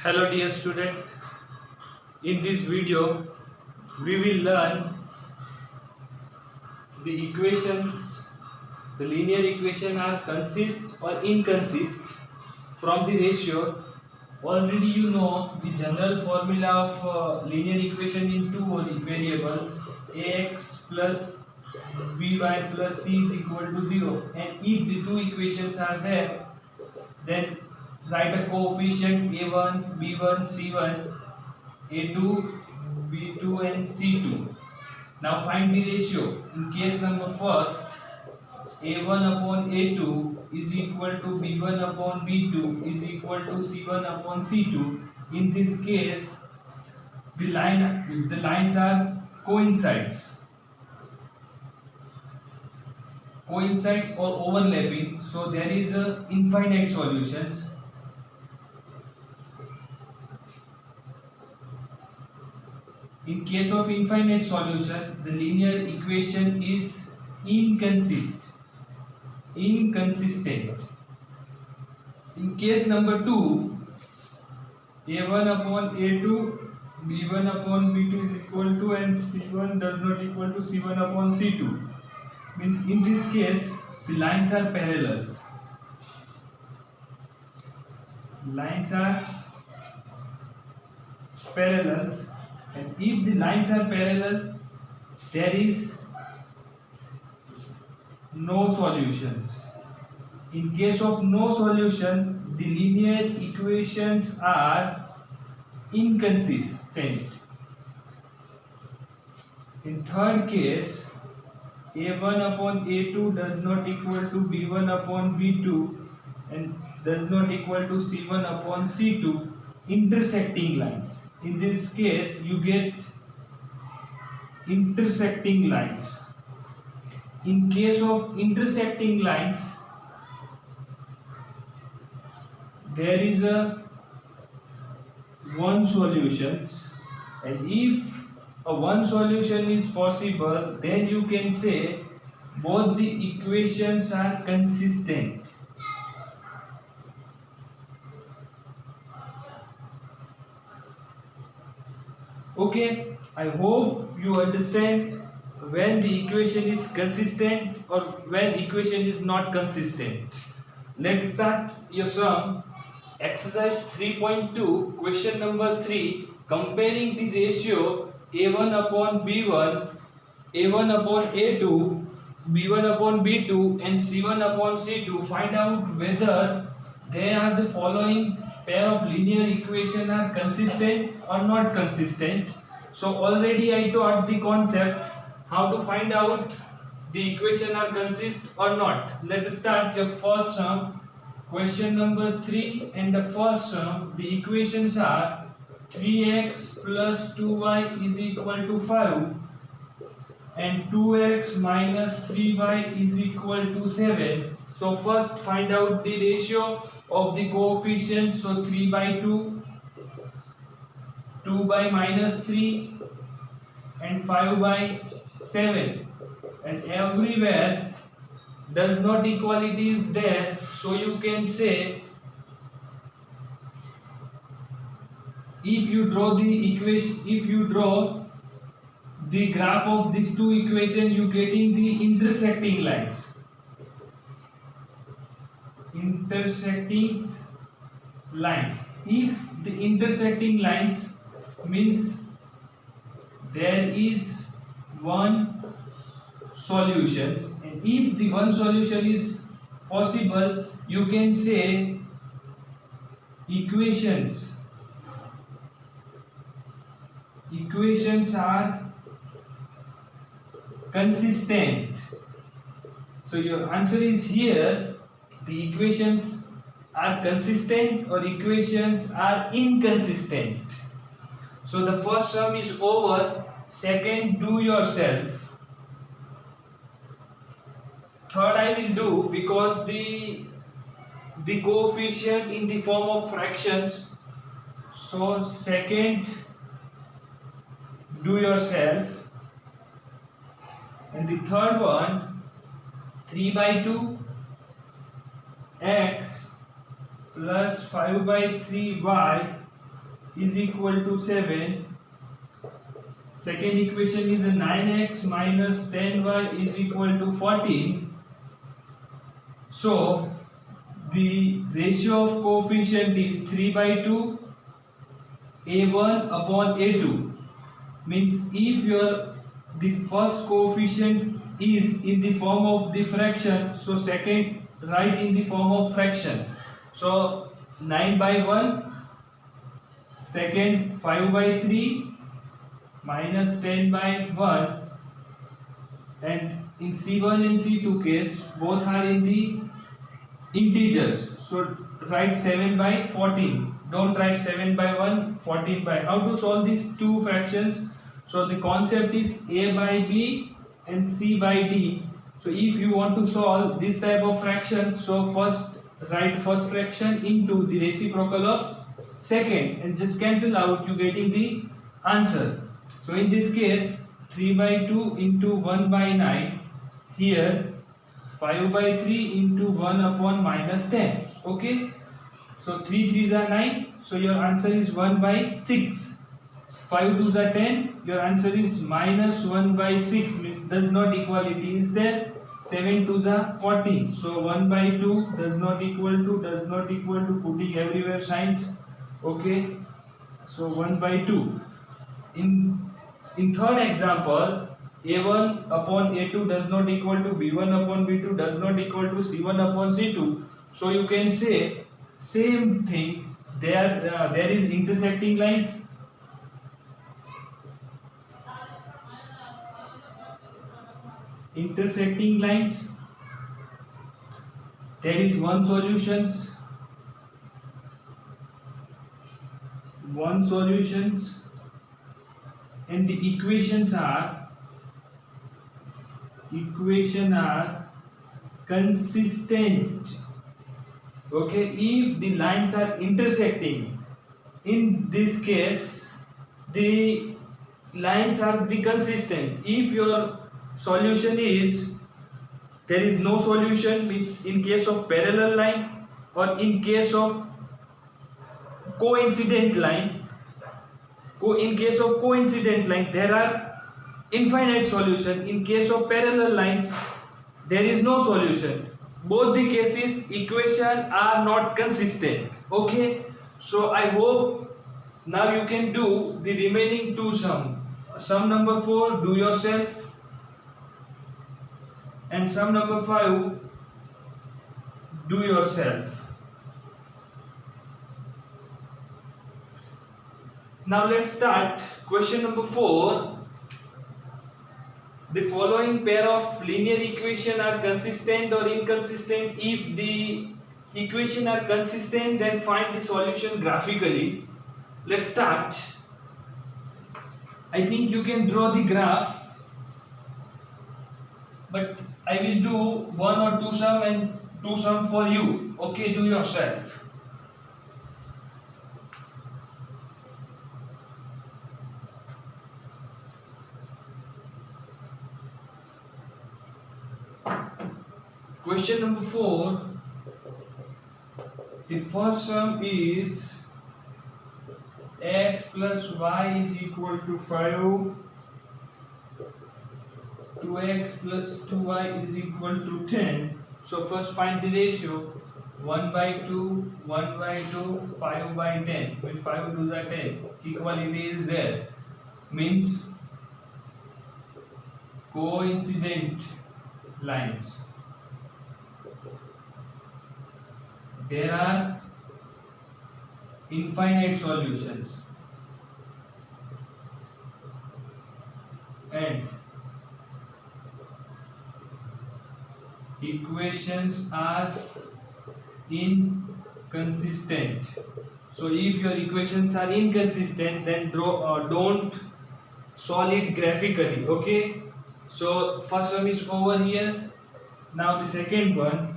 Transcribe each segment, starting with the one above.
Hello dear student, in this video we will learn the equations, the linear equation are consist or inconsist from the ratio. Already you know the general formula of linear equation in two variables, ax plus by plus c is equal to 0, and if the two equations are there, then write a coefficient a1, b1, c1, a2, b2 and c2. Now find the ratio. In case number first, a1 upon a2 is equal to b1 upon b2 is equal to c1 upon c2. In this case, the lines are coincides or overlapping, so there is a infinite solutions. In case of infinite solution, the linear equation is inconsistent. In case number 2, a1 upon a2, b1 upon b2 is equal to, and c1 does not equal to c1 upon c2. Means in this case, the lines are parallels. And if the lines are parallel, there is no solutions. In case of no solution, the linear equations are inconsistent. In third case, a1 upon a2 does not equal to b1 upon b2 and does not equal to c1 upon c2, intersecting lines. In this case, you get intersecting lines. In case of intersecting lines, there is a one solution, and if a one solution is possible, then you can say both the equations are consistent. Okay, I hope you understand when the equation is consistent or when equation is not consistent. Let's start your sum. Exercise 3.2, question number 3, comparing the ratio a1 upon b1, a1 upon a2, b1 upon b2 and c1 upon c2. Find out whether they are the following pair of linear equation are consistent or not consistent. So already I taught the concept how to find out the equation are consist or not. Let us start your first sum. Question number 3, and the first sum, the equations are 3x plus 2y is equal to 5 and 2x minus 3y is equal to 7. So first find out the ratio of the coefficient. So 3 by 2, 2 by minus 3 and 5 by 7, and everywhere does not equality is there, so you can say if you draw the graph of these two equations, you getting the intersecting lines. If the intersecting lines means there is one solution, and if the one solution is possible, you can say equations are consistent. So your answer is here, the equations are consistent or equations are inconsistent. So the first sum is over. Second, do yourself. Third I will do, because the coefficient in the form of fractions. So second, do yourself. And the third one, 3 by 2 x plus 5 by 3 y is equal to 7. Second equation is 9x minus 10y is equal to 14. So the ratio of coefficient is 3 by 2 a1 upon a2. Means if the first coefficient is in the form of the fraction, so second write in the form of fractions. So 9 by 1, second 5 by 3 minus 10 by 1, and in C1 and C2 case both are in the integers, so write 7 by 14. Don't write 7 by 1, 14 by. How to solve these two fractions? So the concept is a by b and c by d. So if you want to solve this type of fraction, so first write first fraction into the reciprocal of second and just cancel out, you getting the answer. So in this case 3 by 2 into 1 by 9, here 5 by 3 into 1 upon minus 10. Okay, so 3 3s are 9, so your answer is 1 by 6. 5 2s are 10, your answer is minus 1 by 6, means does not equality is there. 7 2s are 14, so 1 by 2 does not equal to, putting everywhere signs. Okay, so 1 by 2. In third example, a1 upon a2 does not equal to b1 upon b2 does not equal to c1 upon c2. So you can say same thing. There is intersecting lines. Intersecting lines. There is one solutions. And the equations are consistent. Okay, if the lines are intersecting, in this case the lines are the consistent. If your solution is there is no solution, means in case of parallel line or in case of coincident line, there are infinite solution. In case of parallel lines there is no solution. Both the cases equation are not consistent. Okay, so I hope now you can do the remaining two sum number 4 do yourself, and sum number 5 do yourself. Now let's start question number 4. The following pair of linear equation are consistent or inconsistent. If the equation are consistent, then find the solution graphically. Let's start. I think you can draw the graph, but I will do one or two sum and two sum for you. Okay, do yourself. Question number 4. The first sum is x plus y is equal to 5. 2x plus 2y is equal to 10. So first find the ratio. 1 by 2, 1 by 2, 5 by 10. When 5 2s are 10, equality is there. Means coincident lines. There are infinite solutions, and equations are inconsistent. So if your equations are inconsistent, then don't solve it graphically. Okay, so first one is over here. Now the second one.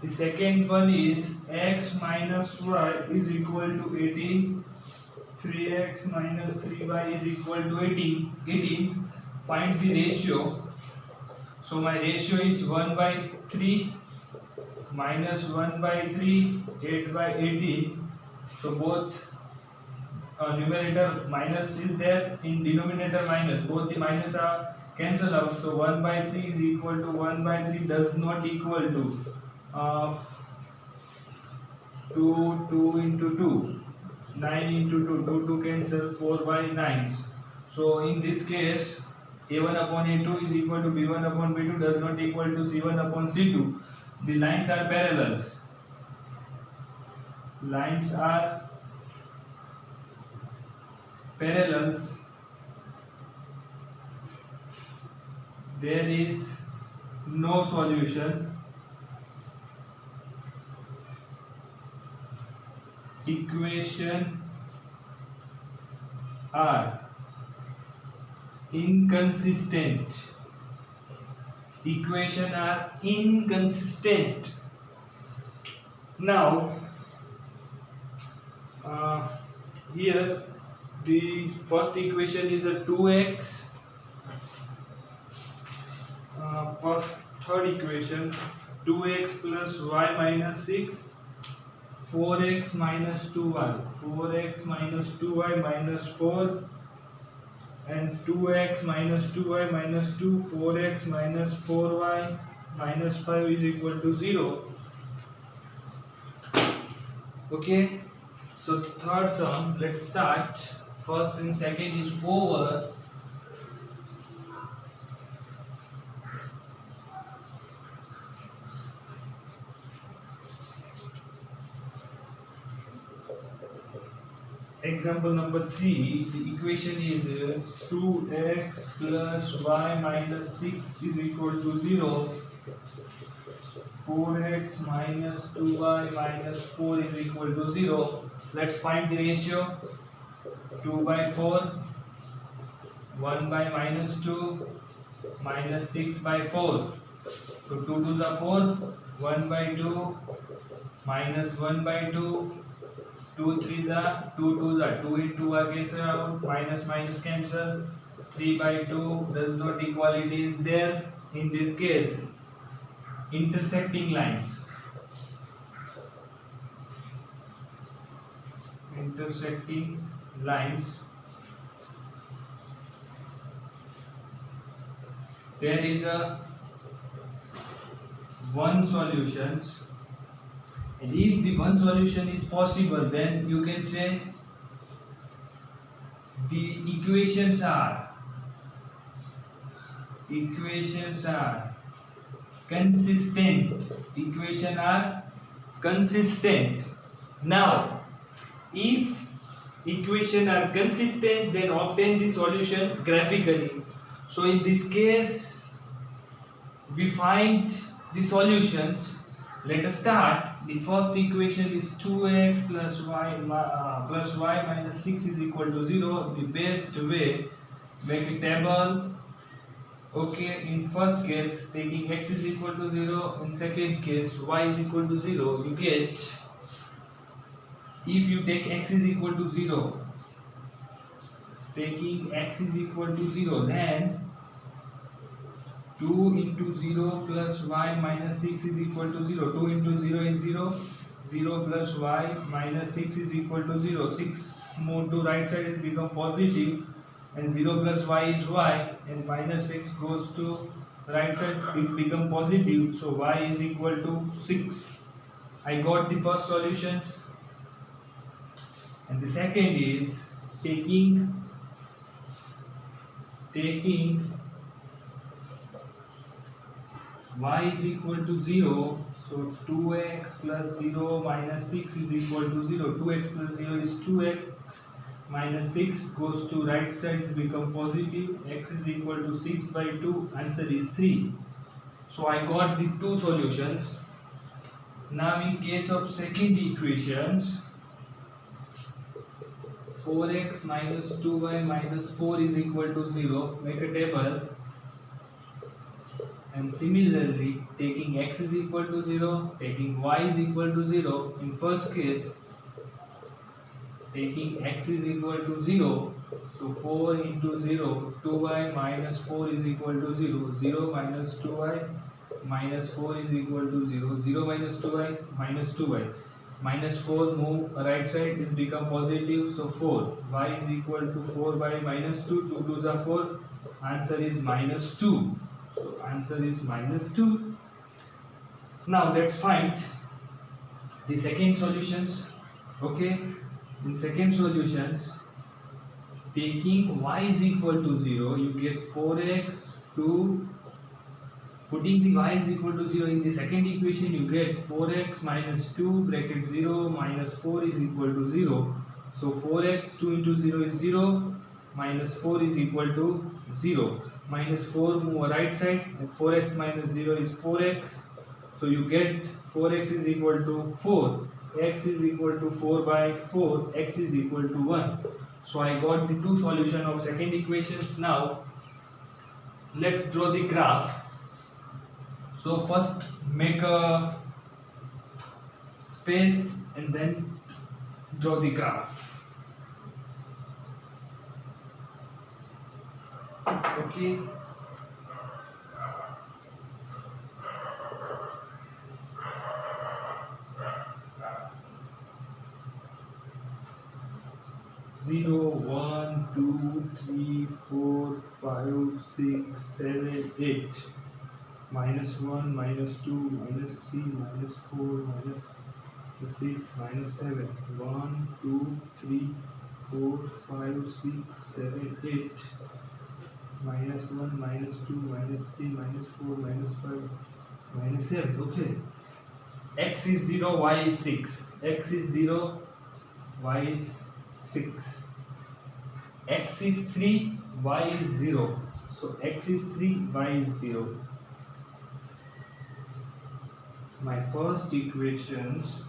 The second one is x minus y is equal to 18. 3x minus 3y is equal to 18. Find the ratio. So my ratio is 1 by 3. minus 1 by 3, 8 by 18. So both numerator minus is there, in denominator minus, both the minus are cancelled out. So 1 by 3 is equal to 1 by 3 does not equal to 2, 2 into 2, 9 into 2, 2 to cancel, 4 by 9. So in this case, a1 upon a2 is equal to b1 upon b2 does not equal to c1 upon c2. The lines are parallels. Lines are parallels. There is no solution. Equation are inconsistent. Equation are inconsistent. Now here the first equation is a 2x. Third equation 2x plus y minus 6, 4x minus 2y, 4x minus 2y minus 4, and 2x minus 2y minus 2, 4x minus 4y minus 5 is equal to 0. Okay, so third sum, let's start. First and second is over. Example number 3, the equation is 2x plus y minus 6 is equal to 0. 4x minus 2y minus 4 is equal to 0. Let's find the ratio. 2 by 4, 1 by minus 2, minus 6 by 4. So 2 2s are 4, 1 by 2, minus 1 by 2, 2 3s are 2 2s are 2 into are cancel out, minus minus cancel, 3 by 2 does not equality is there. In this case, intersecting lines, there is a one solutions, and if the one solution is possible, then you can say the equations are consistent. Equation are consistent. Now if equation are consistent, then obtain the solution graphically. So in this case we find the solutions. Let us start. The first equation is 2x plus y minus 6 is equal to 0. The best way, make a table. Okay, in first case taking x is equal to 0, in second case y is equal to 0, you get, if you take x is equal to 0, taking x is equal to 0, then 2 into 0 plus y minus 6 is equal to 0. 2 into 0 is 0. 0 plus y minus 6 is equal to 0. 6 moved to right side is become positive, and 0 plus y is y, and minus 6 goes to right side, it become positive. So y is equal to 6. I got the first solutions. And the second is taking y is equal to 0, so 2x plus 0 minus 6 is equal to 0. 2x plus 0 is 2x, minus 6 goes to right side is become positive, x is equal to 6 by 2, answer is 3. So I got the two solutions. Now in case of second equations, 4x minus 2y minus 4 is equal to 0, make a table. And similarly, taking x is equal to 0, taking y is equal to 0. In first case, taking x is equal to 0, so 4 into 0, 2y minus 4 is equal to 0. 0 minus 2y minus 4 is equal to 0. 0 minus 2y minus 2y. Minus 4 move right side is become positive, so 4. Y is equal to 4 by minus 2. 2 2s are 4. Answer is minus 2. So answer is minus 2. Now let's find the second solutions. Okay, in second solutions, taking y is equal to 0, you get 4x to putting the y is equal to 0 in the second equation, you get 4x minus 2 bracket 0 minus 4 is equal to 0. So 4x 2 into 0 is 0, minus 4 is equal to 0. Minus 4 move right side, and 4x minus 0 is 4x. So you get 4x is equal to 4. X is equal to 4 by 4. X is equal to 1. So I got the two solution of second equations. Now let's draw the graph. So first make a space and then draw the graph. Okay. Zero, 1, 2, 3, 4, 5, 6, 7, 8. Minus 1, minus 2, minus 3, minus 4, minus 6, minus 7. 1, 2, 3, 4, 5, 6, 7, 8. Minus 1, minus 2, minus 3, minus 4, minus 5, minus 7. Okay. X is 0, y is 6. X is 0, y is 6. X is 3, y is 0. So x is 3, y is 0. My first equations,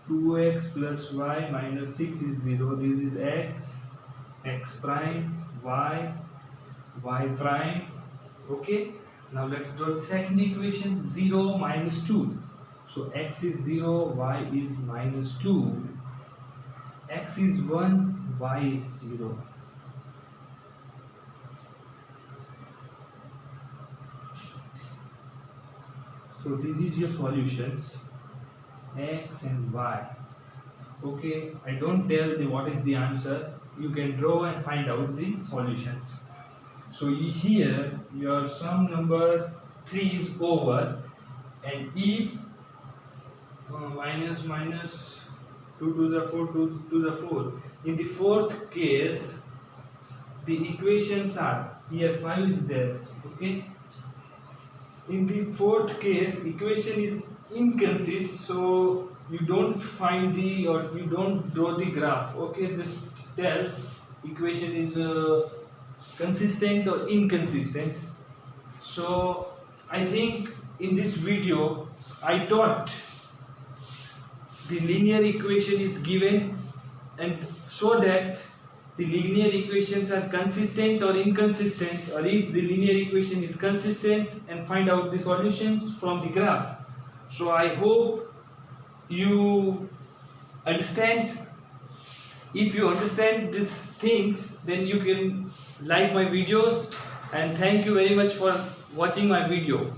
2x plus y minus 6 is 0. This is x, x prime, y, y prime. Okay. Now let's draw the second equation, 0 minus 2. So x is 0, y is minus 2. X is 1, y is 0. So this is your solutions, x and y. Okay, I don't tell the what is the answer. You can draw and find out the solutions. So here your sum number 3 is over, and if minus 2 to the 4, 2 to the 4. In the fourth case, the equations are here 5 is there. Okay. In the fourth case, equation is inconsistent, so you don't find the or you don't draw the graph. Okay, just tell equation is consistent or inconsistent. So I think in this video I taught the linear equation is given and show that the linear equations are consistent or inconsistent, or if the linear equation is consistent, and find out the solutions from the graph. So I hope you understand. If you understand these things, then you can like my videos, and thank you very much for watching my video.